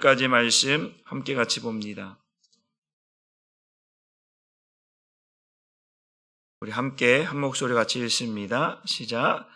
까지 말씀 함께 같이 봅니다. 우리 함께 한 목소리 같이 읽습니다. 시작.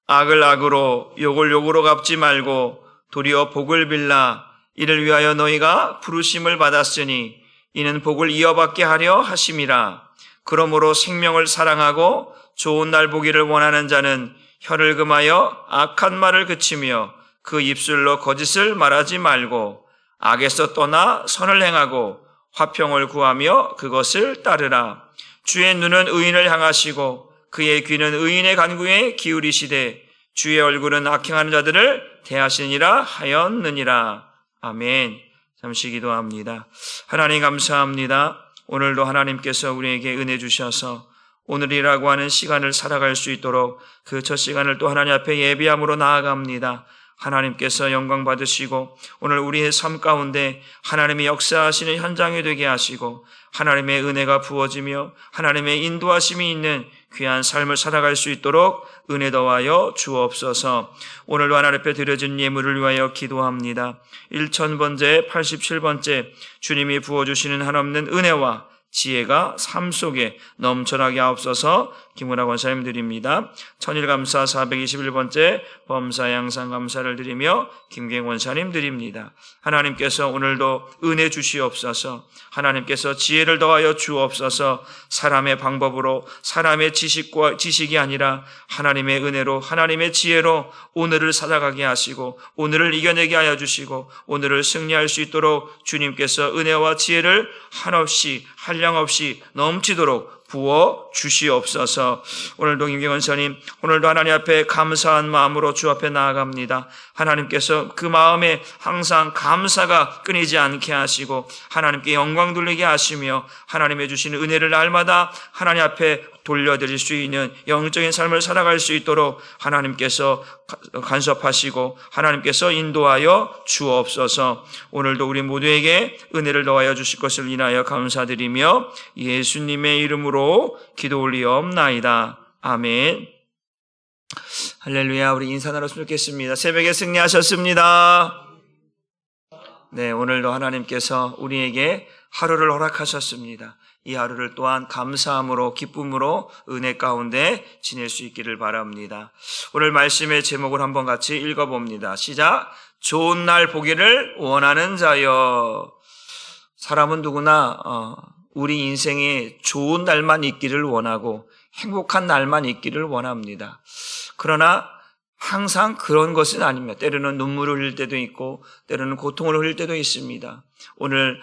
악을 악으로 욕을 욕으로 갚지 말고 도리어 복을 빌라. 이를 위하여 너희가 부르심을 받았으니 이는 복을 이어받게 하려 하심이라. 그러므로 생명을 사랑하고 좋은 날 보기를 원하는 자는 혀를 금하여 악한 말을 그치며 그 입술로 거짓을 말하지 말고 악에서 떠나 선을 행하고 화평을 구하며 그것을 따르라. 주의 눈은 의인을 향하시고 그의 귀는 의인의 간구에 기울이시되 주의 얼굴은 악행하는 자들을 대하시니라 하였느니라. 아멘. 잠시 기도합니다. 하나님 감사합니다. 오늘도 하나님께서 우리에게 은혜 주셔서 오늘이라고 하는 시간을 살아갈 수 있도록 그 첫 시간을 또 하나님 앞에 예비함으로 나아갑니다. 하나님께서 영광 받으시고 오늘 우리의 삶 가운데 하나님의 역사하시는 현장이 되게 하시고 하나님의 은혜가 부어지며 하나님의 인도하심이 있는 귀한 삶을 살아갈 수 있도록 은혜 더하여 주옵소서. 오늘도 하나님 앞에 드려진 예물을 위하여 기도합니다. 1000번째 87번째 주님이 부어주시는 한없는 은혜와 지혜가 삶 속에 넘쳐나게 하옵소서. 김은하 권사님 드립니다. 천일감사 421번째 범사 양상 감사를 드리며 김경 권사님 드립니다. 하나님께서 오늘도 은혜 주시옵소서. 하나님께서 지혜를 더하여 주옵소서. 사람의 방법으로 사람의 지식이 아니라 하나님의 은혜로 하나님의 지혜로 오늘을 살아가게 하시고 오늘을 이겨내게 하여 주시고 오늘을 승리할 수 있도록 주님께서 은혜와 지혜를 한없이 한량없이 넘치도록 부어 주시옵소서. 오늘도 김경원 선님, 오늘도 하나님 앞에 감사한 마음으로 주 앞에 나아갑니다. 하나님께서 그 마음에 항상 감사가 끊이지 않게 하시고 하나님께 영광 돌리게 하시며 하나님의 주시는 은혜를 날마다 하나님 앞에 돌려드릴 수 있는 영적인 삶을 살아갈 수 있도록 하나님께서 간섭하시고 하나님께서 인도하여 주옵소서. 오늘도 우리 모두에게 은혜를 더하여 주실 것을 인하여 감사드리며 예수님의 이름으로 기도 올리옵나이다. 아멘. 할렐루야. 우리 인사 나눴으면 좋겠습니다. 새벽에 승리하셨습니다. 네, 오늘도 하나님께서 우리에게 하루를 허락하셨습니다. 이 하루를 또한 감사함으로 기쁨으로 은혜 가운데 지낼 수 있기를 바랍니다. 오늘 말씀의 제목을 한번 같이 읽어봅니다. 시작. 좋은 날 보기를 원하는 자여. 사람은 누구나 우리 인생에 좋은 날만 있기를 원하고 행복한 날만 있기를 원합니다. 그러나 항상 그런 것은 아닙니다. 때로는 눈물을 흘릴 때도 있고 때로는 고통을 흘릴 때도 있습니다. 오늘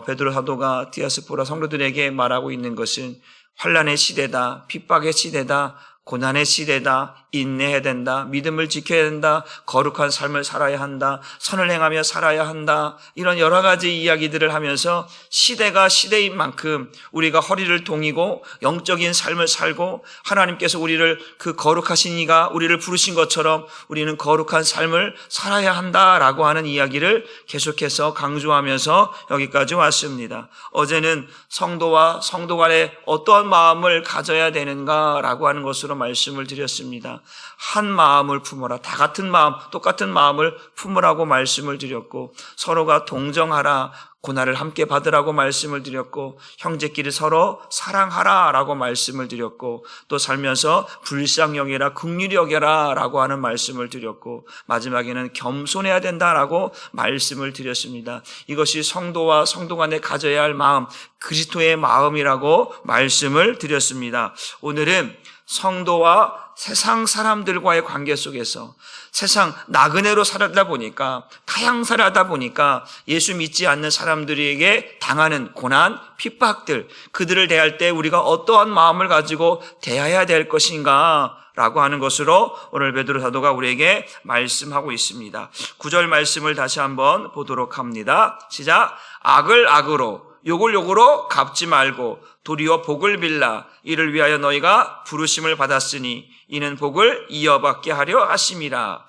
베드로 사도가 디아스포라 성도들에게 말하고 있는 것은 환난의 시대다, 핍박의 시대다, 고난의 시대다, 인내해야 된다, 믿음을 지켜야 된다, 거룩한 삶을 살아야 한다, 선을 행하며 살아야 한다, 이런 여러 가지 이야기들을 하면서 시대가 시대인 만큼 우리가 허리를 동이고 영적인 삶을 살고 하나님께서 우리를 그 거룩하신 이가 우리를 부르신 것처럼 우리는 거룩한 삶을 살아야 한다라고 하는 이야기를 계속해서 강조하면서 여기까지 왔습니다. 어제는 성도와 성도 간에 어떠한 마음을 가져야 되는가라고 하는 것으로 말씀을 드렸습니다. 한 마음을 품어라. 다 같은 마음, 똑같은 마음을 품으라고 말씀을 드렸고 서로가 동정하라. 고난을 함께 받으라고 말씀을 드렸고 형제끼리 서로 사랑하라라고 말씀을 드렸고 또 살면서 불쌍히 여겨라, 긍휼히 여겨라라고 하는 말씀을 드렸고 마지막에는 겸손해야 된다라고 말씀을 드렸습니다. 이것이 성도와 성도 간에 가져야 할 마음, 그리스도의 마음이라고 말씀을 드렸습니다. 오늘은 성도와 세상 사람들과의 관계 속에서 세상 나그네로 살다 보니까 타향살이 하다 보니까 예수 믿지 않는 사람들에게 당하는 고난, 핍박들, 그들을 대할 때 우리가 어떠한 마음을 가지고 대해야 될 것인가 라고 하는 것으로 오늘 베드로 사도가 우리에게 말씀하고 있습니다. 9절 말씀을 다시 한번 보도록 합니다. 시작. 악을 악으로 욕을 욕으로 갚지 말고 도리어 복을 빌라. 이를 위하여 너희가 부르심을 받았으니 이는 복을 이어받게 하려 하심이라.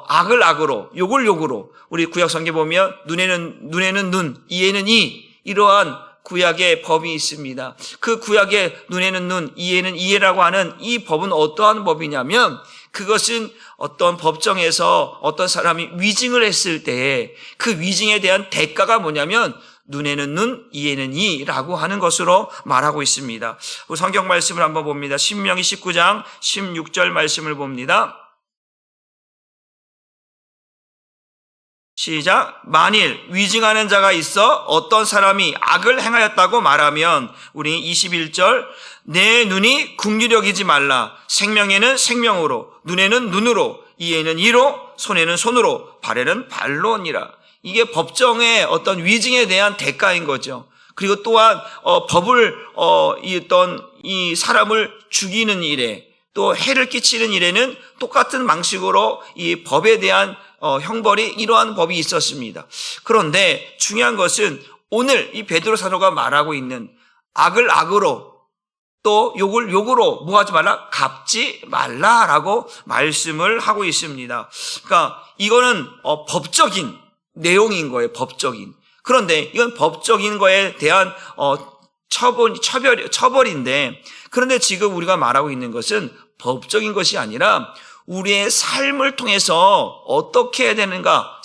악을 악으로, 욕을 욕으로. 우리 구약 성경 보면 눈에는 눈, 이에는 이, 이러한 구약의 법이 있습니다. 그 구약의 눈에는 눈, 이에는 이해라고 하는 이 법은 어떠한 법이냐면 그것은 어떤 법정에서 어떤 사람이 위증을 했을 때에 그 위증에 대한 대가가 뭐냐면 눈에는 눈, 이에는 이라고 하는 것으로 말하고 있습니다. 성경 말씀을 한번 봅니다. 신명기 19장 16절 말씀을 봅니다. 시작. 만일 위증하는 자가 있어 어떤 사람이 악을 행하였다고 말하면, 우리 21절, 내 눈이 긍휼히 여기지 말라. 생명에는 생명으로, 눈에는 눈으로, 이에는 이로, 손에는 손으로, 발에는 발로니라. 이게 법정의 어떤 위증에 대한 대가인 거죠. 그리고 또한 법을 이 사람을 죽이는 일에, 또 해를 끼치는 일에는 똑같은 방식으로 이 법에 대한 형벌이 이러한 법이 있었습니다. 그런데 중요한 것은 오늘 이 베드로 사도가 말하고 있는 악을 악으로, 또 욕을 욕으로 뭐 하지 말라? 갚지 말라라고 말씀을 하고 있습니다. 그러니까 이거는 법적인 내용인 거예요. 법적인. 그런데 이건 법적인 거에 대한 처벌인데, 그런데 지금 우리가 말하고 있는 것은 법적인 것이 아니라 우리의 삶을 통해서 어떻게 해야 되는가?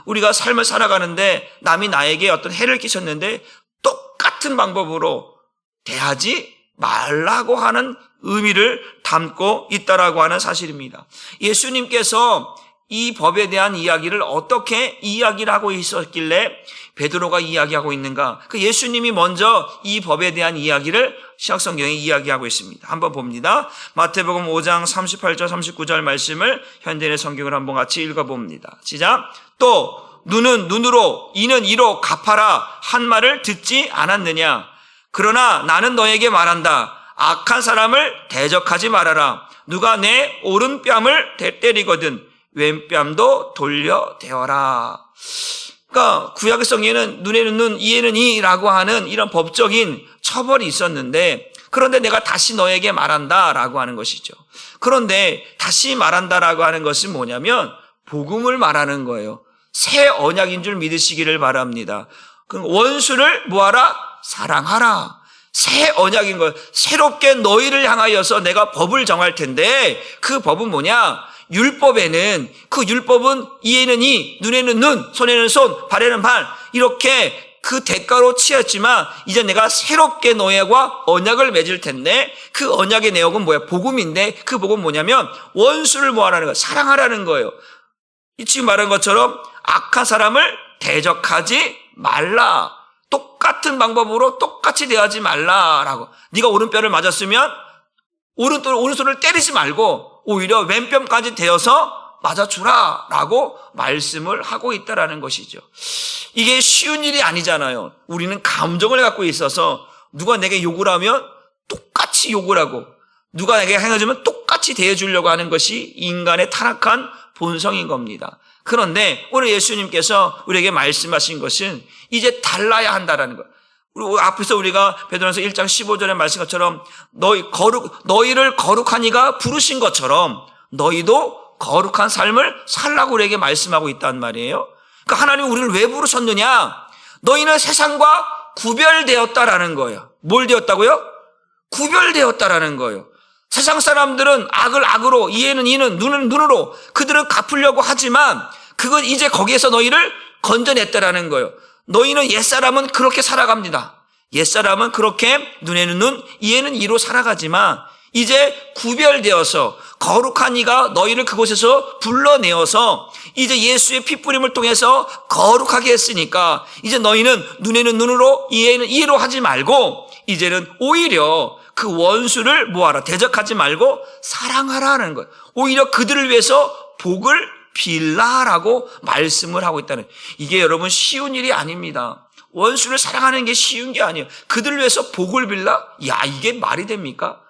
우리가 삶을 살아가는데 남이 나에게 어떤 해를 끼쳤는데 똑같은 방법으로 대하지 말라고 하는 의미를 담고 있다라고 하는 사실입니다. 예수님께서 이 법에 대한 이야기를 어떻게 이야기를 하고 있었길래 베드로가 이야기하고 있는가? 그 예수님이 먼저 이 법에 대한 이야기를 신약성경에 이야기하고 있습니다. 한번 봅니다. 마태복음 5장 38절 39절 말씀을 현대인의 성경을 한번 같이 읽어봅니다. 시작. 또 눈은 눈으로, 이는 이로 갚아라 한 말을 듣지 않았느냐? 그러나 나는 너에게 말한다. 악한 사람을 대적하지 말아라. 누가 내 오른뺨을 때리거든 왼뺨도 돌려대어라. 그러니까 구약의 성경에는 눈에는 눈, 이에는 이라고 하는 이런 법적인 처벌이 있었는데, 그런데 내가 다시 너에게 말한다라고 하는 것이죠. 그런데 다시 말한다라고 하는 것은 뭐냐면 복음을 말하는 거예요. 새 언약인 줄 믿으시기를 바랍니다. 원수를 뭐하라? 사랑하라. 새 언약인 거예요. 새롭게 너희를 향하여서 내가 법을 정할 텐데, 그 법은 뭐냐? 율법에는, 그 율법은 이에는 이, 눈에는 눈, 손에는 손, 발에는 발, 이렇게 그 대가로 치였지만 이제 내가 새롭게 너희와 언약을 맺을 텐데, 그 언약의 내용은 뭐야? 복음인데, 그 복음은 뭐냐면 원수를 뭐하라는 거야? 사랑하라는 거예요. 지금 말한 것처럼 악한 사람을 대적하지 말라. 똑같은 방법으로 똑같이 대하지 말라라고. 네가 오른뼈를 맞았으면 오른손을 때리지 말고 오히려 왼뺨까지 대어서 맞아주라라고 말씀을 하고 있다라는 것이죠. 이게 쉬운 일이 아니잖아요. 우리는 감정을 갖고 있어서 누가 내게 욕을 하면 똑같이 욕을 하고, 누가 내게 행해주면 똑같이 대해주려고 하는 것이 인간의 타락한 본성인 겁니다. 그런데 오늘 예수님께서 우리에게 말씀하신 것은 이제 달라야 한다라는 것. 그리고 앞에서 우리가 베드로전서 1장 15절에 말씀한 것처럼 너희를 거룩한 이가 부르신 것처럼 너희도 거룩한 삶을 살라고 우리에게 말씀하고 있단 말이에요. 그러니까 하나님 우리를 왜 부르셨느냐? 너희는 세상과 구별되었다라는 거예요. 뭘 되었다고요? 구별되었다라는 거예요. 세상 사람들은 악을 악으로, 이에는 이는, 눈은 눈으로 그들은 갚으려고 하지만 그건 이제 거기에서 너희를 건져냈다라는 거예요. 너희는 옛사람은 그렇게 살아갑니다. 옛사람은 그렇게 눈에는 눈, 이에는 이로 살아가지만 이제 구별되어서 거룩한 이가 너희를 그곳에서 불러내어서 이제 예수의 핏부림을 통해서 거룩하게 했으니까 이제 너희는 눈에는 눈으로, 이에는 이로 하지 말고 이제는 오히려 그 원수를 뭐하라? 대적하지 말고 사랑하라는 거예요. 오히려 그들을 위해서 복을 빌라라고 말씀을 하고 있다는, 이게 여러분 쉬운 일이 아닙니다. 원수를 사랑하는 게 쉬운 게 아니에요. 그들을 위해서 복을 빌라? 야, 이게 말이 됩니까?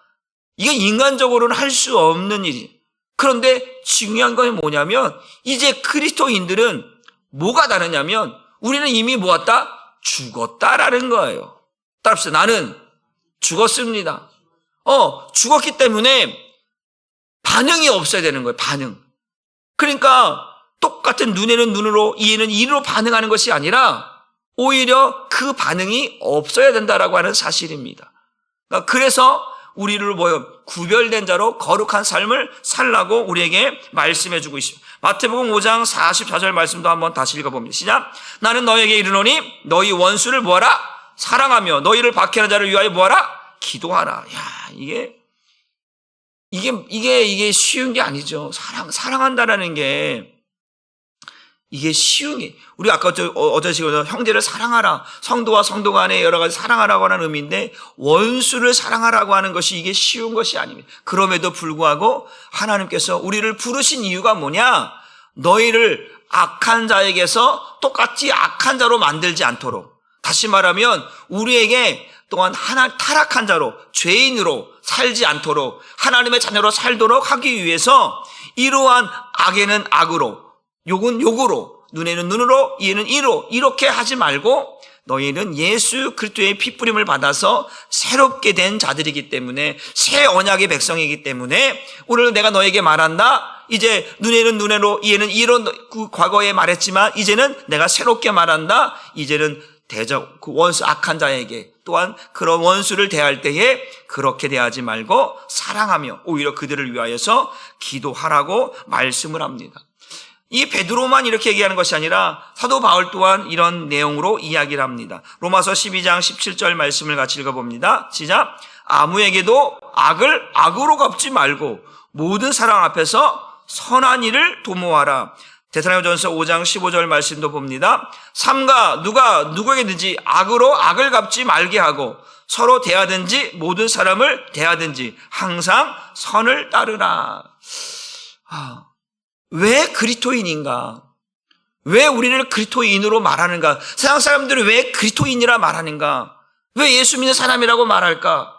이게 인간적으로는 할 수 없는 일이. 그런데 중요한 건 뭐냐면 이제 그리스도인들은 뭐가 다르냐면 우리는 이미 뭐였다? 죽었다라는 거예요. 따라합시다. 나는 죽었습니다. 죽었기 때문에 반응이 없어야 되는 거예요. 반응. 그러니까 똑같은 눈에는 눈으로, 이에는 이로 반응하는 것이 아니라 오히려 그 반응이 없어야 된다라고 하는 사실입니다. 그래서 우리를 구별된 자로 거룩한 삶을 살라고 우리에게 말씀해 주고 있습니다. 마태복음 5장 44절 말씀도 한번 다시 읽어봅니다. 시작. 나는 너에게 이르노니 너희 원수를 뭐하라? 사랑하며 너희를 박해하는 자를 위하여 뭐하라? 기도하라. 야, 이게 쉬운 게 아니죠. 사랑한다라는 게 이게 쉬운 게, 우리 아까 어제 시간에 형제를 사랑하라, 성도와 성도 간에 여러 가지 사랑하라고 하는 의미인데, 원수를 사랑하라고 하는 것이 이게 쉬운 것이 아닙니다. 그럼에도 불구하고 하나님께서 우리를 부르신 이유가 뭐냐? 너희를 악한 자에게서 똑같이 악한 자로 만들지 않도록, 다시 말하면 우리에게 또한 타락한 자로, 죄인으로 살지 않도록, 하나님의 자녀로 살도록 하기 위해서 이러한 악에는 악으로, 욕은 욕으로, 눈에는 눈으로, 이에는 이로, 이렇게 하지 말고 너희는 예수 그리스도의 피뿌림을 받아서 새롭게 된 자들이기 때문에, 새 언약의 백성이기 때문에 오늘 내가 너에게 말한다. 이제 눈에는 눈으로, 이에는 이로, 그 과거에 말했지만 이제는 내가 새롭게 말한다. 이제는 그 원수 악한 자에게 또한 그런 원수를 대할 때에 그렇게 대하지 말고 사랑하며 오히려 그들을 위하여서 기도하라고 말씀을 합니다. 이 베드로만 이렇게 얘기하는 것이 아니라 사도 바울 또한 이런 내용으로 이야기를 합니다. 로마서 12장 17절 말씀을 같이 읽어봅니다. 시작. 아무에게도 악을 악으로 갚지 말고 모든 사람 앞에서 선한 일을 도모하라. 데살로니가전서 5장 15절 말씀도 봅니다. 삼가 누가 누구에게든지 악으로 악을 갚지 말게 하고 서로 대하든지 모든 사람을 대하든지 항상 선을 따르라. 왜 그리스도인인가? 왜 우리를 그리스도인으로 말하는가? 세상 사람들이 왜 그리스도인이라 말하는가? 왜 예수 믿는 사람이라고 말할까?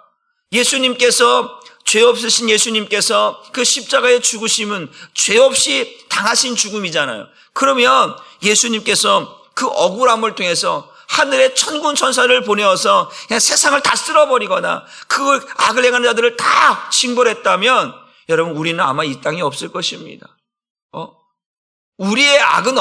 예수님께서, 죄 없으신 예수님께서 그 십자가의 죽으심은 죄 없이 당하신 죽음이잖아요. 그러면 예수님께서 그 억울함을 통해서 하늘의 천군 천사를 보내어서 그냥 세상을 다 쓸어버리거나 그 악을 행하는 자들을 다 징벌했다면 여러분, 우리는 아마 이 땅에 없을 것입니다. 우리의 악은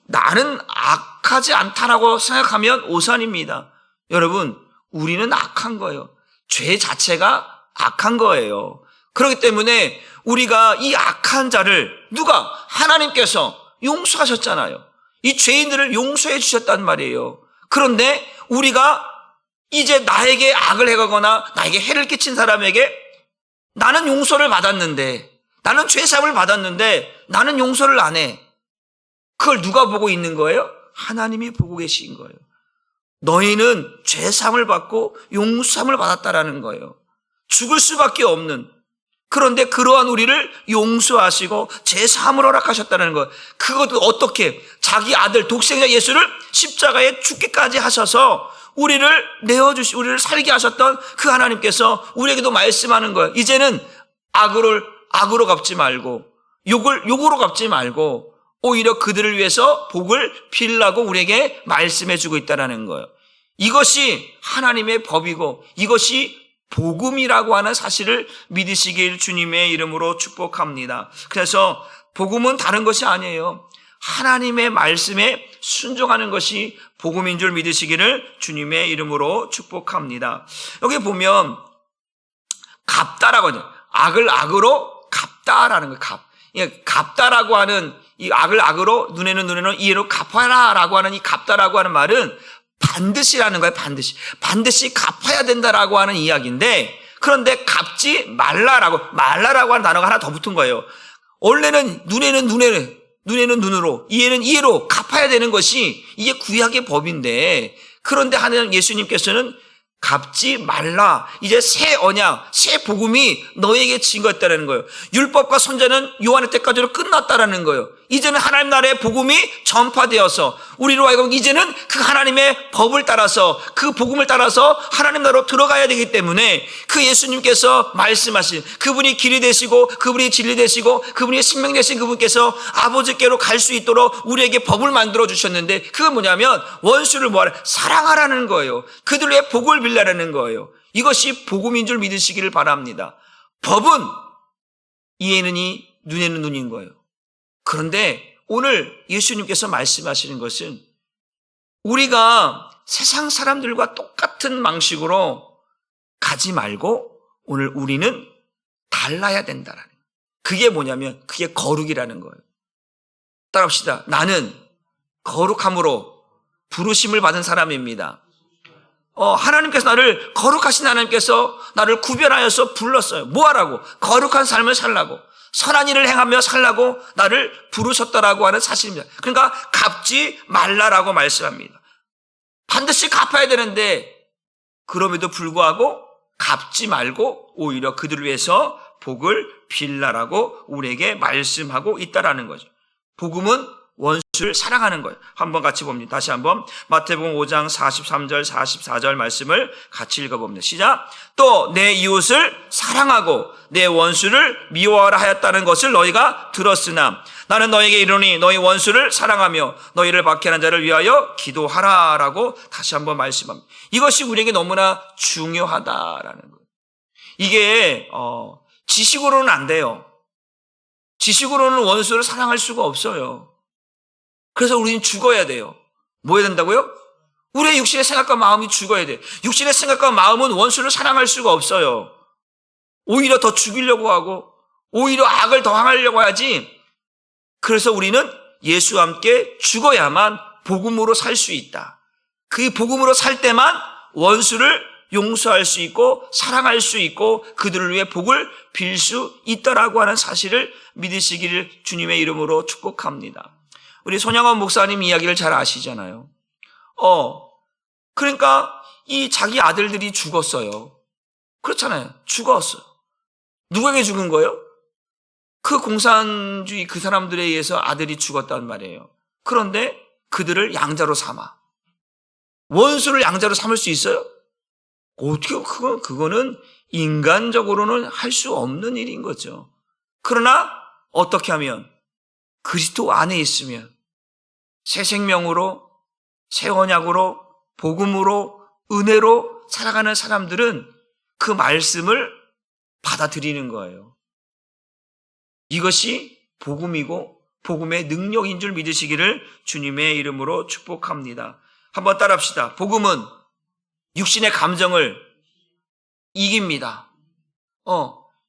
나는 악하지 않다라고 생각하면 오산입니다. 여러분, 우리는 악한 거예요. 죄 자체가 악한 거예요. 그렇기 때문에 우리가 이 악한 자를 누가? 하나님께서 용서하셨잖아요. 이 죄인들을 용서해 주셨단 말이에요. 그런데 우리가 이제 나에게 악을 해가거나 나에게 해를 끼친 사람에게 나는 용서를 받았는데, 나는 죄사함을 받았는데 나는 용서를 안 해. 그걸 누가 보고 있는 거예요? 하나님이 보고 계신 거예요. 너희는 죄사함을 받고 용서함을 받았다라는 거예요. 죽을 수밖에 없는, 그런데 그러한 우리를 용서하시고 죄사함을 허락하셨다는 것. 그것도 어떻게? 자기 아들 독생자 예수를 십자가에 죽기까지 하셔서 우리를 우리를 살게 하셨던 그 하나님께서 우리에게도 말씀하는 거예요. 이제는 악으로 갚지 말고 욕으로 갚지 말고 오히려 그들을 위해서 복을 빌라고 우리에게 말씀해 주고 있다는 거예요. 이것이 하나님의 법이고 이것이 복음이라고 하는 사실을 믿으시길 주님의 이름으로 축복합니다. 그래서 복음은 다른 것이 아니에요. 하나님의 말씀에 순종하는 것이 복음인 줄 믿으시기를 주님의 이름으로 축복합니다. 여기 보면 갚다라고 하죠. 악을 악으로 갚다라는 거예요. 갚다라고 하는 이 악을 악으로, 눈에는 눈으로, 이에로 갚아라라고 하는 이 갚다라고 하는 말은 반드시라는 거예요. 반드시 갚아야 된다라고 하는 이야기인데, 그런데 갚지 말라라고 하는 단어가 하나 더 붙은 거예요. 원래는 눈에는 눈으로, 이에는 이에로 갚아야 되는 것이 이게 구약의 법인데, 그런데 하나님 예수님께서는 갚지 말라. 이제 새 언약, 새 복음이 너에게 증거했다는 거예요. 율법과 선자는 요한의 때까지로 끝났다라는 거예요. 이제는 하나님 나라의 복음이 전파되어서 우리로 하여금 이제는 그 하나님의 법을 따라서, 그 복음을 따라서 하나님 나라로 들어가야 되기 때문에 그 예수님께서 말씀하신 그분이 길이 되시고 그분이 진리 되시고 그분이 생명 되신 그분께서 아버지께로 갈 수 있도록 우리에게 법을 만들어 주셨는데, 그건 뭐냐면 원수를 뭐하라? 사랑하라는 거예요. 그들의 복을 빌라라는 거예요. 이것이 복음인 줄 믿으시기를 바랍니다. 법은 이에는 이, 눈에는 눈인 거예요. 그런데 오늘 예수님께서 말씀하시는 것은 우리가 세상 사람들과 똑같은 방식으로 하지 말고 오늘 우리는 달라야 된다라는 거예요. 그게 뭐냐면 그게 거룩이라는 거예요. 따라합시다. 나는 거룩함으로 부르심을 받은 사람입니다. 하나님께서 나를, 거룩하신 하나님께서 나를 구별하여서 불렀어요. 뭐 하라고? 거룩한 삶을 살라고, 선한 일을 행하며 살라고 나를 부르셨다라고 하는 사실입니다. 그러니까 갚지 말라라고 말씀합니다. 반드시 갚아야 되는데 그럼에도 불구하고 갚지 말고 오히려 그들을 위해서 복을 빌라라고 우리에게 말씀하고 있다라는 거죠. 복음은 원수를 사랑하는 거예요. 한번 같이 봅니다. 다시 한번 마태복음 5장 43절 44절 말씀을 같이 읽어봅니다. 시작. 또 내 이웃을 사랑하고 내 원수를 미워하라 하였다는 것을 너희가 들었으나 나는 너에게 이르노니 너희 원수를 사랑하며 너희를 박해하는 자를 위하여 기도하라라고 다시 한번 말씀합니다. 이것이 우리에게 너무나 중요하다라는 거예요. 이게 지식으로는 안 돼요. 지식으로는 원수를 사랑할 수가 없어요. 그래서 우리는 죽어야 돼요. 뭐 해야 된다고요? 우리의 육신의 생각과 마음이 죽어야 돼요. 육신의 생각과 마음은 원수를 사랑할 수가 없어요. 오히려 더 죽이려고 하고 오히려 악을 더하려고 하지. 그래서 우리는 예수와 함께 죽어야만 복음으로 살 수 있다. 그 복음으로 살 때만 원수를 용서할 수 있고 사랑할 수 있고 그들을 위해 복을 빌 수 있다라고 하는 사실을 믿으시기를 주님의 이름으로 축복합니다. 우리 손양원 목사님 이야기를 잘 아시잖아요. 그러니까 이 자기 아들들이 죽었어요. 그렇잖아요. 죽었어요. 누구에게 죽은 거예요? 그 공산주의 그 사람들에 의해서 아들이 죽었단 말이에요. 그런데 그들을 양자로 삼아. 원수를 양자로 삼을 수 있어요? 어떻게 그거는 인간적으로는 할 수 없는 일인 거죠. 그러나 어떻게 하면 그리스도 안에 있으면 새 생명으로 새 언약으로 복음으로 은혜로 살아가는 사람들은 그 말씀을 받아들이는 거예요. 이것이 복음이고 복음의 능력인 줄 믿으시기를 주님의 이름으로 축복합니다. 한번 따라합시다. 복음은 육신의 감정을 이깁니다.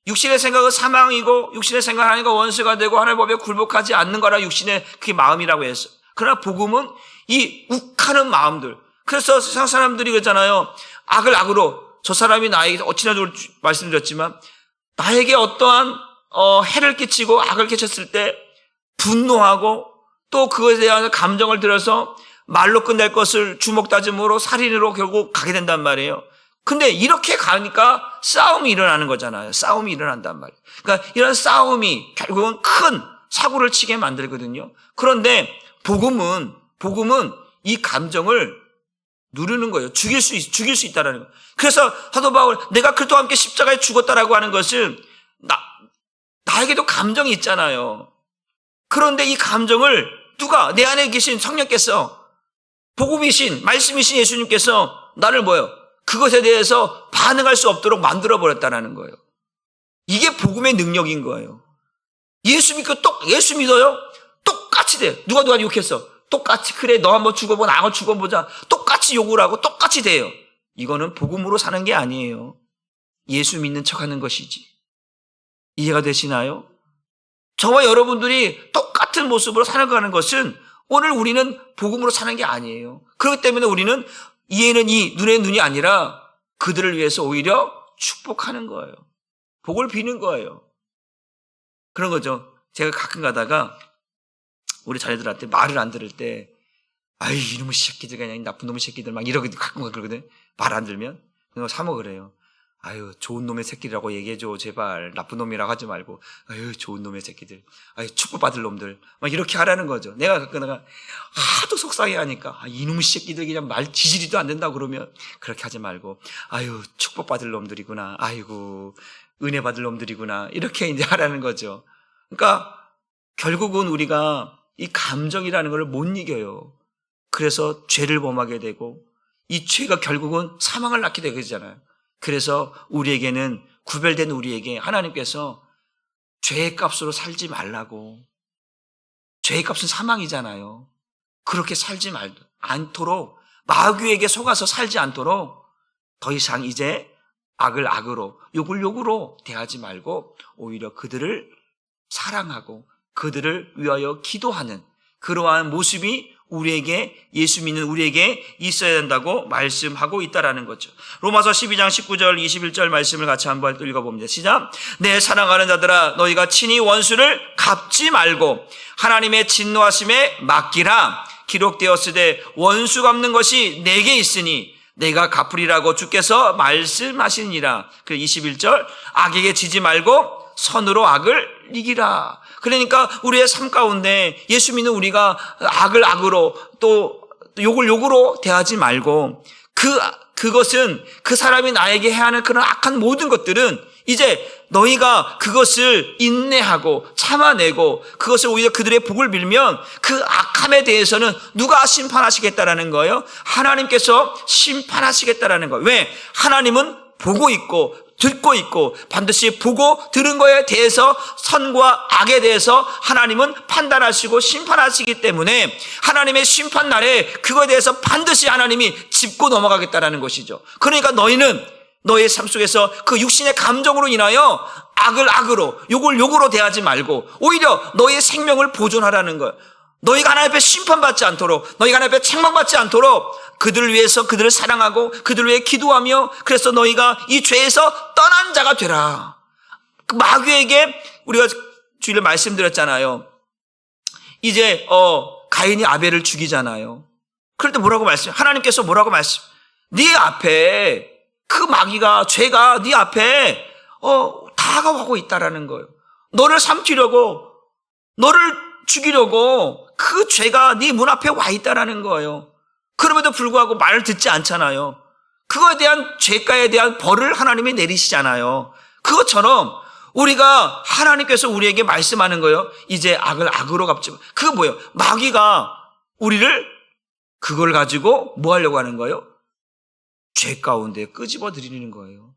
육신의 생각은 사망이고 육신의 생각 하나님과 원수가 되고 하나님의 법에 굴복하지 않는 거라 육신의 그게 마음이라고 했어. 그러나 복음은 이 욱하는 마음들. 그래서 세상 사람들이 그러잖아요. 악을 악으로, 저 사람이 나에게 지난주에 말씀드렸지만 나에게 어떠한 해를 끼치고 악을 끼쳤을 때 분노하고 또 그것에 대한 감정을 들여서 말로 끝낼 것을 주먹다짐으로 살인으로 결국 가게 된단 말이에요. 근데 이렇게 가니까 싸움이 일어나는 거잖아요. 싸움이 일어난단 말이에요. 그러니까 이런 싸움이 결국은 큰 사고를 치게 만들거든요. 그런데 복음은 이 감정을 누르는 거예요. 죽일 수 있다라는 거예요. 그래서 사도 바울, 내가 그리스도와 함께 십자가에 죽었다라고 하는 것은 나에게도 감정이 있잖아요. 그런데 이 감정을 누가, 내 안에 계신 성령께서, 복음이신 말씀이신 예수님께서 나를 뭐예요? 그것에 대해서 반응할 수 없도록 만들어 버렸다는 거예요. 이게 복음의 능력인 거예요. 예수 믿어요? 똑같이 돼요. 누가 욕했어? 똑같이, 그래, 너 한번 죽어보자, 나 한번 죽어보자. 똑같이 욕을 하고 똑같이 돼요. 이거는 복음으로 사는 게 아니에요. 예수 믿는 척 하는 것이지. 이해가 되시나요? 저와 여러분들이 똑같은 모습으로 살아가는 것은 오늘 우리는 복음으로 사는 게 아니에요. 그렇기 때문에 우리는 이에는 이, 눈에 눈이 아니라 그들을 위해서 오히려 축복하는 거예요. 복을 비는 거예요. 그런 거죠. 제가 가끔 가다가 우리 자녀들한테 말을 안 들을 때, 아이, 이놈의 새끼들, 그냥 나쁜 놈의 새끼들, 막 이러기도 가끔 그러거든. 말 안 들면. 그래서 사모 그래요. 아유, 좋은 놈의 새끼라고 얘기해줘, 제발. 나쁜 놈이라고 하지 말고. 아유, 좋은 놈의 새끼들. 아유, 축복받을 놈들. 막 이렇게 하라는 거죠. 내가 가끔가 하도 속상해 하니까, 이놈의 새끼들 그냥 말 지지리도 안 된다고 그러면, 그렇게 하지 말고, 아유, 축복받을 놈들이구나. 아이고, 은혜 받을 놈들이구나. 이렇게 이제 하라는 거죠. 그러니까, 결국은 우리가 이 감정이라는 걸 못 이겨요. 그래서 죄를 범하게 되고, 이 죄가 결국은 사망을 낳게 되잖아요. 그래서 우리에게는, 구별된 우리에게 하나님께서 죄의 값으로 살지 말라고. 죄의 값은 사망이잖아요. 그렇게 살지 않도록, 마귀에게 속아서 살지 않도록 더 이상 이제 악을 악으로, 욕을 욕으로 대하지 말고 오히려 그들을 사랑하고 그들을 위하여 기도하는 그러한 모습이 우리에게, 예수 믿는 우리에게 있어야 된다고 말씀하고 있다라는 거죠. 로마서 12장 19절 21절 말씀을 같이 한번 읽어봅니다. 시작. 내 사랑하는 자들아, 너희가 친히 원수를 갚지 말고 하나님의 진노하심에 맡기라. 기록되었으되 원수 갚는 것이 내게 있으니 내가 갚으리라고 주께서 말씀하시니라. 그 21절, 악에게 지지 말고 선으로 악을 이기라. 그러니까 우리의 삶 가운데 예수 믿는 우리가 악을 악으로 또 욕을 욕으로 대하지 말고 그것은 그 사람이 나에게 해야 하는 그런 악한 모든 것들은 이제 너희가 그것을 인내하고 참아내고 그것을 오히려 그들의 복을 빌면 그 악함에 대해서는 누가 심판하시겠다라는 거예요? 하나님께서 심판하시겠다라는 거예요. 왜? 하나님은 보고 있고 듣고 있고 반드시 보고 들은 거에 대해서 선과 악에 대해서 하나님은 판단하시고 심판하시기 때문에 하나님의 심판 날에 그거에 대해서 반드시 하나님이 짚고 넘어가겠다라는 것이죠. 그러니까 너희는 너의 삶 속에서 그 육신의 감정으로 인하여 악을 악으로 욕을 욕으로 대하지 말고 오히려 너의 생명을 보존하라는 거예요. 너희가 하나님 앞에 심판받지 않도록, 너희가 하나님 앞에 책망받지 않도록 그들을 위해서 그들을 사랑하고 그들을 위해 기도하며 그래서 너희가 이 죄에서 떠난 자가 되라. 마귀에게 우리가 주일에 말씀드렸잖아요. 이제 가인이 아벨을 죽이잖아요. 그럴 때 뭐라고 하나님께서 뭐라고 네 앞에 그 마귀가 죄가 네 앞에 다가오고 있다라는 거예요. 너를 삼키려고 너를 죽이려고 그 죄가 네 문 앞에 와 있다라는 거예요. 그럼에도 불구하고 말을 듣지 않잖아요. 그거에 대한 죄가에 대한 벌을 하나님이 내리시잖아요. 그것처럼 우리가 하나님께서 우리에게 말씀하는 거예요. 이제 악을 악으로 갚지 마. 그거 뭐예요? 마귀가 우리를 그걸 가지고 뭐 하려고 하는 거예요? 죄 가운데 끄집어 들이는 거예요.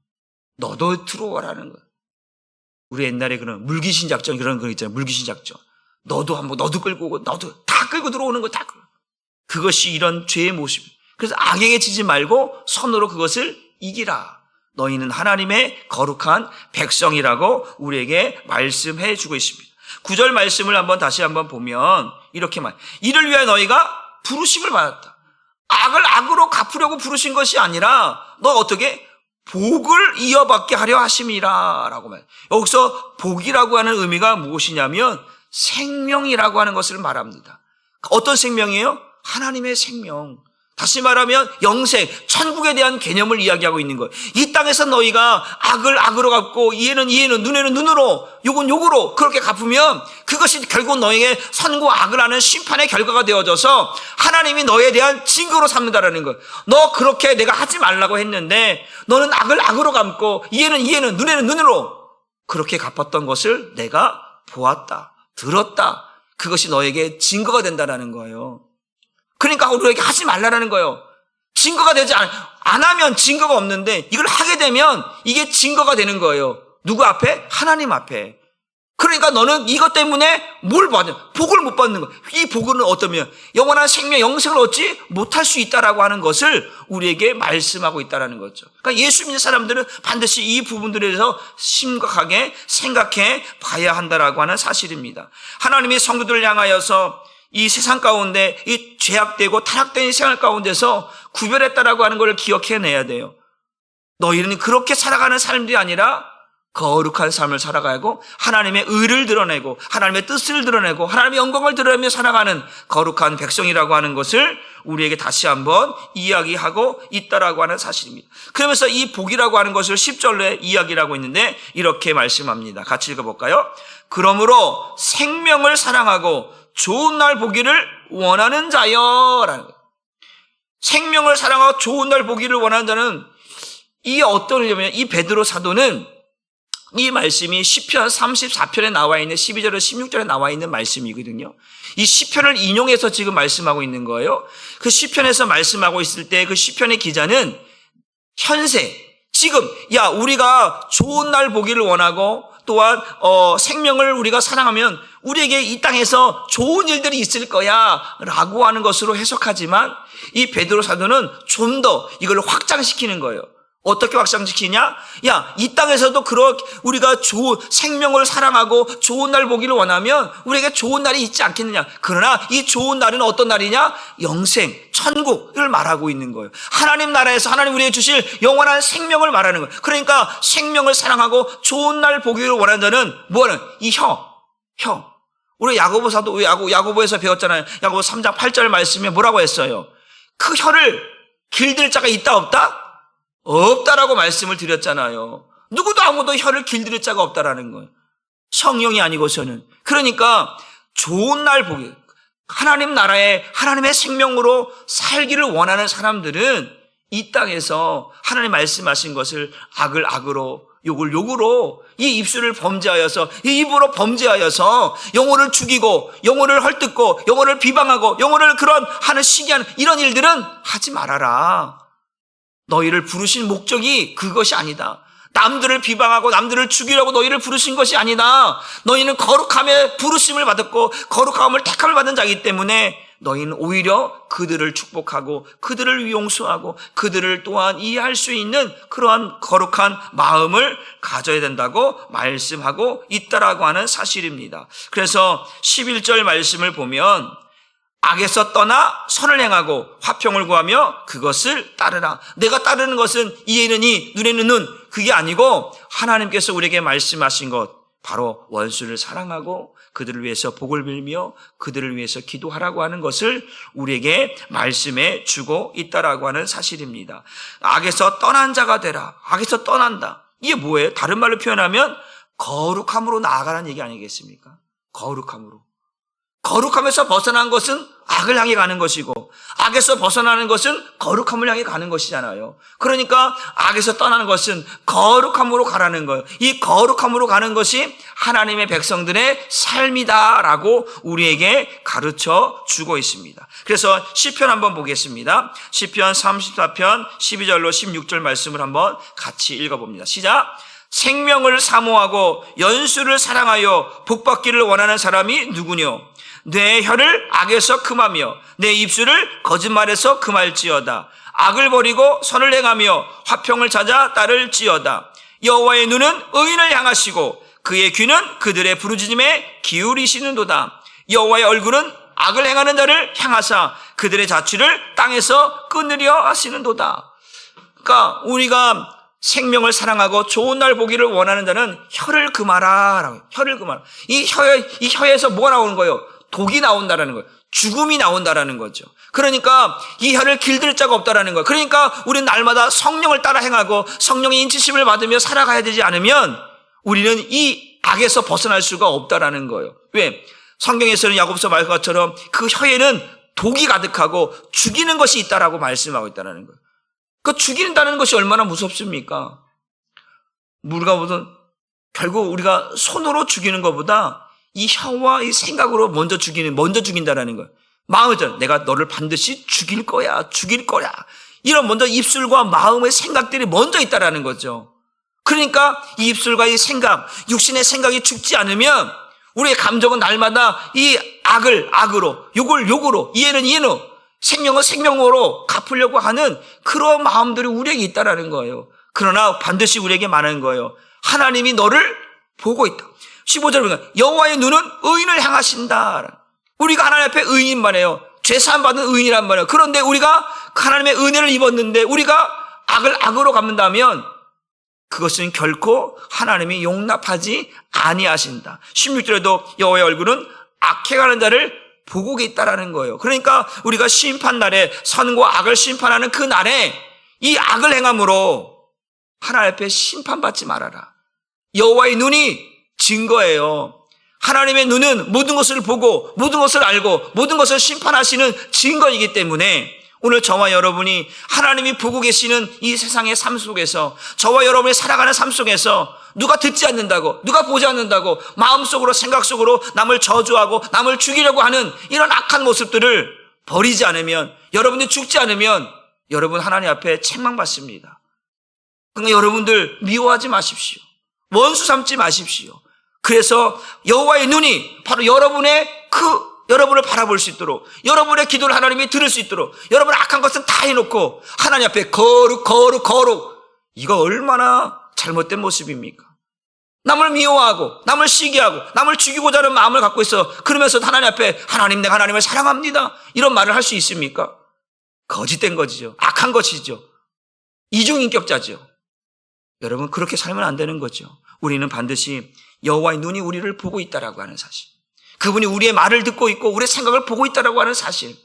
너도 들어와라는 거예요. 우리 옛날에 그런 물귀신 작전 그런 거 있잖아요. 물귀신 작전. 너도 끌고 오고 너도 다 끌고 들어오는 거 다 끌고. 그것이 이런 죄의 모습이에요. 그래서 악에게 지지 말고 선으로 그것을 이기라. 너희는 하나님의 거룩한 백성이라고 우리에게 말씀해 주고 있습니다. 9절 말씀을 다시 한번 보면 이렇게 이를 위하여 너희가 부르심을 받았다. 악을 악으로 갚으려고 부르신 것이 아니라 너 어떻게 복을 이어받게 하려 하심이라 라고 말해요. 여기서 복이라고 하는 의미가 무엇이냐면 생명이라고 하는 것을 말합니다. 어떤 생명이에요? 하나님의 생명. 다시 말하면 영생, 천국에 대한 개념을 이야기하고 있는 거예요. 이 땅에서 너희가 악을 악으로 갚고 이에는 이에는 눈에는 눈으로 욕은 욕으로 그렇게 갚으면 그것이 결국 너에게 선과 악을 하는 심판의 결과가 되어져서 하나님이 너에 대한 징계로 삼는다라는 거예요. 너 그렇게 내가 하지 말라고 했는데 너는 악을 악으로 갚고 이에는 이에는 눈에는 눈으로 그렇게 갚았던 것을 내가 보았다, 들었다. 그것이 너에게 증거가 된다라는 거예요. 그러니까 우리에게 하지 말라는 거예요. 증거가 되지 안 하면 증거가 없는데 이걸 하게 되면 이게 증거가 되는 거예요. 누구 앞에? 하나님 앞에. 그러니까 너는 이것 때문에 뭘 받냐? 복을 못 받는 거예요. 이 복은 어떠면 영원한 생명, 영생을 얻지 못할 수 있다라고 하는 것을 우리에게 말씀하고 있다라는 거죠. 그러니까 예수 믿는 사람들은 반드시 이 부분들에 대해서 심각하게 생각해 봐야 한다라고 하는 사실입니다. 하나님이 성도들을 향하여서 이 세상 가운데 이 죄악되고 타락된 이 생활 가운데서 구별했다라고 하는 걸 기억해내야 돼요. 너희는 그렇게 살아가는 삶들이 아니라 거룩한 삶을 살아가고 하나님의 의를 드러내고 하나님의 뜻을 드러내고 하나님의 영광을 드러내며 살아가는 거룩한 백성이라고 하는 것을 우리에게 다시 한번 이야기하고 있다라고 하는 사실입니다. 그러면서 이 복이라고 하는 것을 10절에 이야기하고 있는데 이렇게 말씀합니다. 같이 읽어볼까요? 그러므로 생명을 사랑하고 좋은 날 보기를 원하는 자여라는 거예요. 생명을 사랑하고 좋은 날 보기를 원하는 자는 이 어떤 의미냐면 이 베드로 사도는 이 말씀이 시편 34편에 나와 있는 12절에 16절에 나와 있는 말씀이거든요. 이 시편을 인용해서 지금 말씀하고 있는 거예요. 그 시편에서 말씀하고 있을 때 그 시편의 기자는 현세, 지금 우리가 좋은 날 보기를 원하고 또한 생명을 우리가 사랑하면 우리에게 이 땅에서 좋은 일들이 있을 거야 라고 하는 것으로 해석하지만 이 베드로 사도는 좀 더 이걸 확장시키는 거예요. 어떻게 확장시키냐? 야, 이 땅에서도 그렇게 우리가 좋은 생명을 사랑하고 좋은 날 보기를 원하면 우리에게 좋은 날이 있지 않겠느냐? 그러나 이 좋은 날은 어떤 날이냐? 영생, 천국을 말하고 있는 거예요. 하나님 나라에서 하나님 우리에게 주실 영원한 생명을 말하는 거예요. 그러니까 생명을 사랑하고 좋은 날 보기를 원하는 자는 뭐하는? 이 혀. 우리 야고보서도 야고보에서 배웠잖아요. 야고보 3장 8절 말씀에 뭐라고 했어요? 그 혀를 길들 자가 있다 없다? 없다라고 말씀을 드렸잖아요. 누구도 아무도 혀를 길들일 자가 없다라는 거예요. 성령이 아니고서는. 그러니까 좋은 날 보기, 하나님 나라에 하나님의 생명으로 살기를 원하는 사람들은 이 땅에서 하나님 말씀하신 것을 악을 악으로, 욕을 욕으로, 이 입술을 범죄하여서, 이 입으로 범죄하여서 영혼을 죽이고 영혼을 헐뜯고 영혼을 비방하고 영혼을 그런 하는 시기하는 이런 일들은 하지 말아라. 너희를 부르신 목적이 그것이 아니다. 남들을 비방하고 남들을 죽이려고 너희를 부르신 것이 아니다. 너희는 거룩함에 부르심을 받았고 거룩함을 택함을 받은 자이기 때문에 너희는 오히려 그들을 축복하고 그들을 용서하고 그들을 또한 이해할 수 있는 그러한 거룩한 마음을 가져야 된다고 말씀하고 있다라고 하는 사실입니다. 그래서 11절 말씀을 보면 악에서 떠나 선을 행하고 화평을 구하며 그것을 따르라. 내가 따르는 것은 이에는 이, 눈에는 눈, 그게 아니고 하나님께서 우리에게 말씀하신 것, 바로 원수를 사랑하고 그들을 위해서 복을 빌며 그들을 위해서 기도하라고 하는 것을 우리에게 말씀해 주고 있다라고 하는 사실입니다. 악에서 떠난 자가 되라. 악에서 떠난다. 이게 뭐예요? 다른 말로 표현하면 거룩함으로 나아가라는 얘기 아니겠습니까? 거룩함으로. 거룩함에서 벗어난 것은 악을 향해 가는 것이고 악에서 벗어나는 것은 거룩함을 향해 가는 것이잖아요. 그러니까 악에서 떠나는 것은 거룩함으로 가라는 거예요. 이 거룩함으로 가는 것이 하나님의 백성들의 삶이다라고 우리에게 가르쳐 주고 있습니다. 그래서 시편 한번 보겠습니다. 시편 34편 12절로 16절 말씀을 한번 같이 읽어봅니다. 시작. 생명을 사모하고 연수를 사랑하여 복받기를 원하는 사람이 누구뇨? 내 혀를 악에서 금하며 내 입술을 거짓말에서 금할지어다. 악을 버리고 선을 행하며 화평을 찾아 따를지어다. 여호와의 눈은 의인을 향하시고 그의 귀는 그들의 부르짖음에 기울이시는도다. 여호와의 얼굴은 악을 행하는 자를 향하사 그들의 자취를 땅에서 끊으려 하시는도다. 그러니까 우리가 생명을 사랑하고 좋은 날 보기를 원하는 자는 혀를 금하라. 혀를 금하라. 이 혀에서 뭐가 나오는 거예요? 독이 나온다라는 거예요. 죽음이 나온다라는 거죠. 그러니까 이 혀를 길들 자가 없다라는 거예요. 그러니까 우리는 날마다 성령을 따라 행하고 성령의 인치심을 받으며 살아가야 되지 않으면 우리는 이 악에서 벗어날 수가 없다라는 거예요. 왜? 성경에서는 야고보서 말한 것처럼 그 혀에는 독이 가득하고 죽이는 것이 있다라고 말씀하고 있다라는 거예요. 그 죽인다는 것이 얼마나 무섭습니까? 우리가 보던 결국 우리가 손으로 죽이는 것보다 이 혀와 이 생각으로 먼저 죽인다라는 거예요. 마음에서 내가 너를 반드시 죽일 거야. 이런 먼저 입술과 마음의 생각들이 먼저 있다라는 거죠. 그러니까 이 입술과 이 생각, 육신의 생각이 죽지 않으면 우리의 감정은 날마다 이 악을 악으로, 욕을 욕으로, 이해는 이해로, 생명은 생명으로 갚으려고 하는 그런 마음들이 우리에게 있다라는 거예요. 그러나 반드시 우리에게 말하는 거예요. 하나님이 너를 보고 있다. 15절 보니까 여호와의 눈은 의인을 향하신다. 우리가 하나님 앞에 의인인 말이에요. 죄사함 받는 의인이란 말이에요. 그런데 우리가 하나님의 은혜를 입었는데 우리가 악을 악으로 갚는다면 그것은 결코 하나님이 용납하지 아니하신다. 16절에도 여호와의 얼굴은 악해가는 자를 보고 있다라는 거예요. 그러니까 우리가 심판날에 선과 악을 심판하는 그 날에 이 악을 행함으로 하나님 앞에 심판받지 말아라. 여호와의 눈이 증거예요. 하나님의 눈은 모든 것을 보고 모든 것을 알고 모든 것을 심판하시는 증거이기 때문에 오늘 저와 여러분이 하나님이 보고 계시는 이 세상의 삶 속에서 저와 여러분이 살아가는 삶 속에서 누가 듣지 않는다고 누가 보지 않는다고 마음속으로 생각 속으로 남을 저주하고 남을 죽이려고 하는 이런 악한 모습들을 버리지 않으면 여러분들이 죽지 않으면 여러분 하나님 앞에 책망받습니다. 그러니까 여러분들 미워하지 마십시오. 원수 삼지 마십시오. 그래서 여호와의 눈이 바로 여러분을 바라볼 수 있도록 여러분의 기도를 하나님이 들을 수 있도록 여러분의 악한 것은 다 해놓고 하나님 앞에 거룩 이거 얼마나 잘못된 모습입니까? 남을 미워하고 남을 시기하고 남을 죽이고자 하는 마음을 갖고 있어 그러면서 하나님 앞에 하나님 내가 하나님을 사랑합니다 이런 말을 할 수 있습니까? 거짓된 것이죠. 악한 것이죠. 이중인격자죠. 여러분 그렇게 살면 안 되는 거죠. 우리는 반드시 여호와의 눈이 우리를 보고 있다라고 하는 사실, 그분이 우리의 말을 듣고 있고 우리의 생각을 보고 있다라고 하는 사실,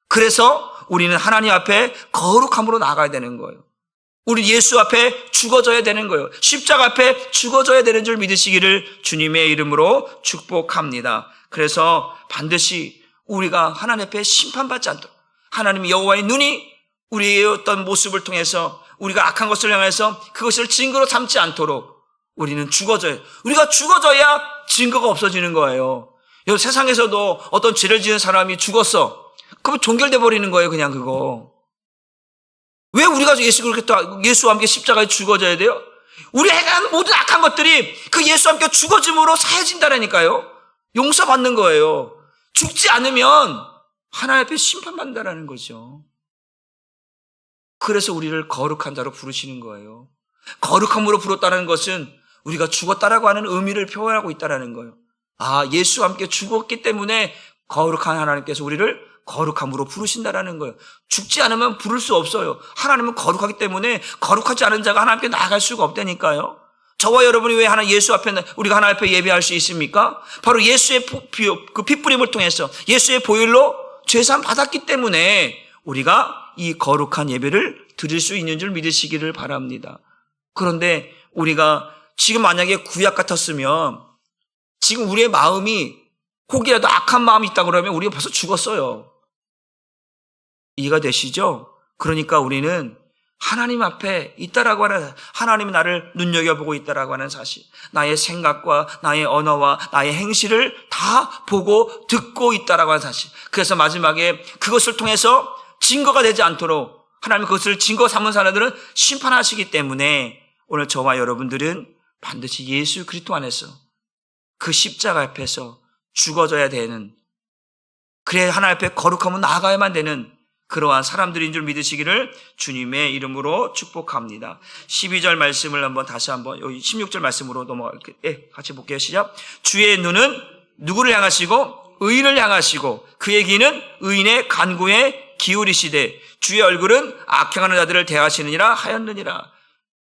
그래서 우리는 하나님 앞에 거룩함으로 나아가야 되는 거예요. 우리 예수 앞에 죽어져야 되는 거예요. 십자가 앞에 죽어져야 되는 줄 믿으시기를 주님의 이름으로 축복합니다. 그래서 반드시 우리가 하나님 앞에 심판받지 않도록 하나님 여호와의 눈이 우리의 어떤 모습을 통해서 우리가 악한 것을 향해서 그것을 증거로 삼지 않도록 우리는 죽어져야, 우리가 죽어져야 증거가 없어지는 거예요. 여기 세상에서도 어떤 죄를 지은 사람이 죽었어. 그러면 종결돼 버리는 거예요. 그냥 그거. 왜 우리가 예수와 함께 십자가에 죽어져야 돼요? 우리 행한 모든 악한 것들이 그 예수와 함께 죽어짐으로 사해진다라니까요. 용서받는 거예요. 죽지 않으면 하나님 앞에 심판받는다라는 거죠. 그래서 우리를 거룩한 자로 부르시는 거예요. 거룩함으로 부르다는 것은 우리가 죽었다라고 하는 의미를 표현하고 있다라는 거예요. 예수와 함께 죽었기 때문에 거룩한 하나님께서 우리를 거룩함으로 부르신다라는 거예요. 죽지 않으면 부를 수 없어요. 하나님은 거룩하기 때문에 거룩하지 않은 자가 하나님께 나아갈 수가 없다니까요. 저와 여러분이 왜 예수 앞에, 우리가 하나님 앞에 예배할 수 있습니까? 바로 예수의 그 핏부림을 통해서 예수의 보혈로 죄사함 받았기 때문에 우리가 이 거룩한 예배를 드릴 수 있는 줄 믿으시기를 바랍니다. 그런데 우리가 지금 만약에 구약 같았으면 지금 우리의 마음이 혹이라도 악한 마음이 있다 그러면 우리가 벌써 죽었어요. 이해가 되시죠? 그러니까 우리는 하나님 앞에 있다라고 하는, 하나님이 나를 눈여겨보고 있다라고 하는 사실, 나의 생각과 나의 언어와 나의 행실을 다 보고 듣고 있다라고 하는 사실, 그래서 마지막에 그것을 통해서 증거가 되지 않도록 하나님 그것을 증거 삼은 사람들은 심판하시기 때문에 오늘 저와 여러분들은 반드시 예수 그리스도 안에서 그 십자가 앞에서 죽어져야 되는, 그래 하나님 앞에 거룩함은 나아가야만 되는 그러한 사람들인 줄 믿으시기를 주님의 이름으로 축복합니다. 12절 말씀을 다시 한번 여기 16절 말씀으로 넘어갈게요. 같이 볼게요. 시작. 주의 눈은 누구를 향하시고 의인을 향하시고 그의 귀는 의인의 간구에 기울이시되 주의 얼굴은 악행하는 자들을 대하시느니라 하였느니라.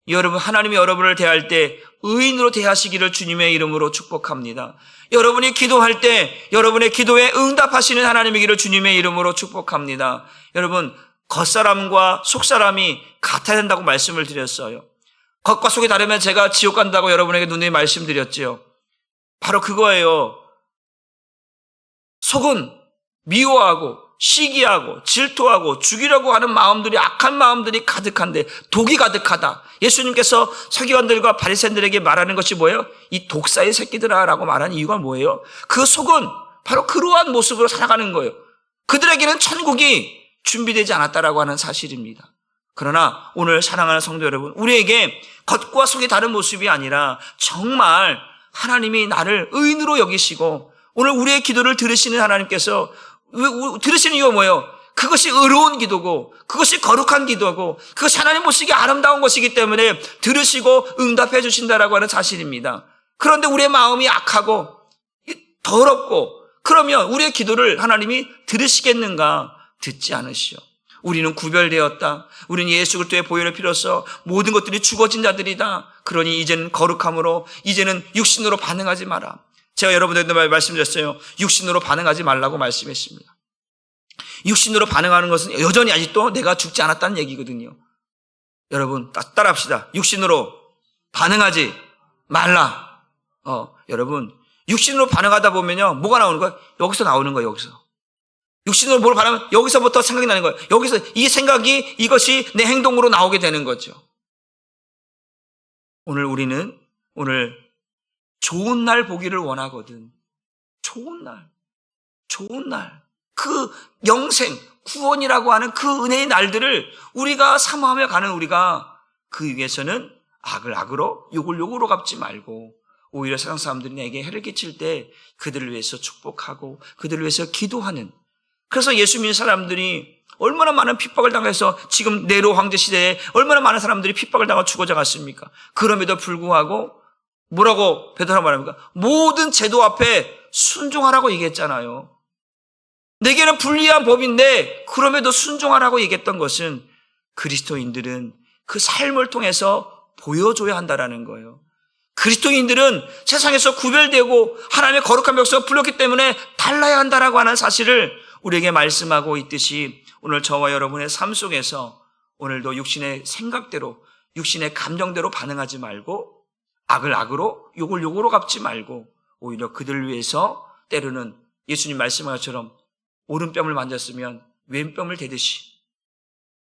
여러분, 하나님이 여러분을 대할 때 의인으로 대하시기를 주님의 이름으로 축복합니다. 여러분이 기도할 때 여러분의 기도에 응답하시는 하나님이기를 주님의 이름으로 축복합니다. 여러분, 겉사람과 속사람이 같아야 된다고 말씀을 드렸어요. 겉과 속이 다르면 제가 지옥 간다고 여러분에게 누누이 말씀드렸지요. 바로 그거예요. 속은 미워하고 시기하고 질투하고 죽이려고 하는 마음들이, 악한 마음들이 가득한데 독이 가득하다. 예수님께서 서기관들과 바리새인들에게 말하는 것이 뭐예요? 이 독사의 새끼들아 라고 말하는 이유가 뭐예요? 그 속은 바로 그러한 모습으로 살아가는 거예요. 그들에게는 천국이 준비되지 않았다라고 하는 사실입니다. 그러나 오늘 사랑하는 성도 여러분, 우리에게 겉과 속이 다른 모습이 아니라 정말 하나님이 나를 의인으로 여기시고 오늘 우리의 기도를 들으시는 하나님께서 들으시는 이유가 뭐예요? 그것이 의로운 기도고 그것이 거룩한 기도고 그것이 하나님 보시기에 아름다운 것이기 때문에 들으시고 응답해 주신다라고 하는 사실입니다. 그런데 우리의 마음이 악하고 더럽고 그러면 우리의 기도를 하나님이 들으시겠는가? 듣지 않으시오. 우리는 구별되었다. 우리는 예수 그리스도의 보혈을 필요서 모든 것들이 죽어진 자들이다. 그러니 이제는 거룩함으로, 이제는 육신으로 반응하지 마라. 제가 여러분들에게 말씀드렸어요. 육신으로 반응하지 말라고 말씀했습니다. 육신으로 반응하는 것은 여전히 아직도 내가 죽지 않았다는 얘기거든요. 여러분 따라합시다. 육신으로 반응하지 말라. 여러분 육신으로 반응하다 보면요, 뭐가 나오는 거야? 여기서 나오는 거예요. 여기서 육신으로 뭘 반응하면 여기서부터 생각이 나는 거예요. 여기서 이 생각이, 이것이 내 행동으로 나오게 되는 거죠. 우리는 오늘 좋은 날 보기를 원하거든. 좋은 날. 그 영생, 구원이라고 하는 그 은혜의 날들을 우리가 사모하며 가는 우리가 그 위해서는 악을 악으로, 욕을 욕으로 갚지 말고 오히려 세상 사람들이 내게 해를 끼칠 때 그들을 위해서 축복하고 그들을 위해서 기도하는, 그래서 예수 믿는 사람들이 얼마나 많은 핍박을 당해서 지금 네로 황제 시대에 얼마나 많은 사람들이 핍박을 당하고 죽어져 갔습니까? 그럼에도 불구하고 뭐라고 베드로가 말합니까? 모든 제도 앞에 순종하라고 얘기했잖아요. 내게는 불리한 법인데 그럼에도 순종하라고 얘기했던 것은 그리스도인들은 그 삶을 통해서 보여줘야 한다라는 거예요. 그리스도인들은 세상에서 구별되고 하나님의 거룩한 백성으로 불렸기 때문에 달라야 한다라고 하는 사실을 우리에게 말씀하고 있듯이 오늘 저와 여러분의 삶 속에서 오늘도 육신의 생각대로 육신의 감정대로 반응하지 말고 악을 악으로 욕을 욕으로 갚지 말고 오히려 그들을 위해서 때로는 예수님 말씀하신 것처럼 오른뺨을 만졌으면 왼뺨을 대듯이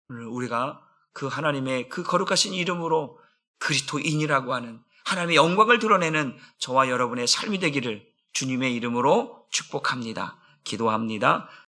오늘 우리가 그 하나님의 그 거룩하신 이름으로 그리스도인이라고 하는 하나님의 영광을 드러내는 저와 여러분의 삶이 되기를 주님의 이름으로 축복합니다. 기도합니다.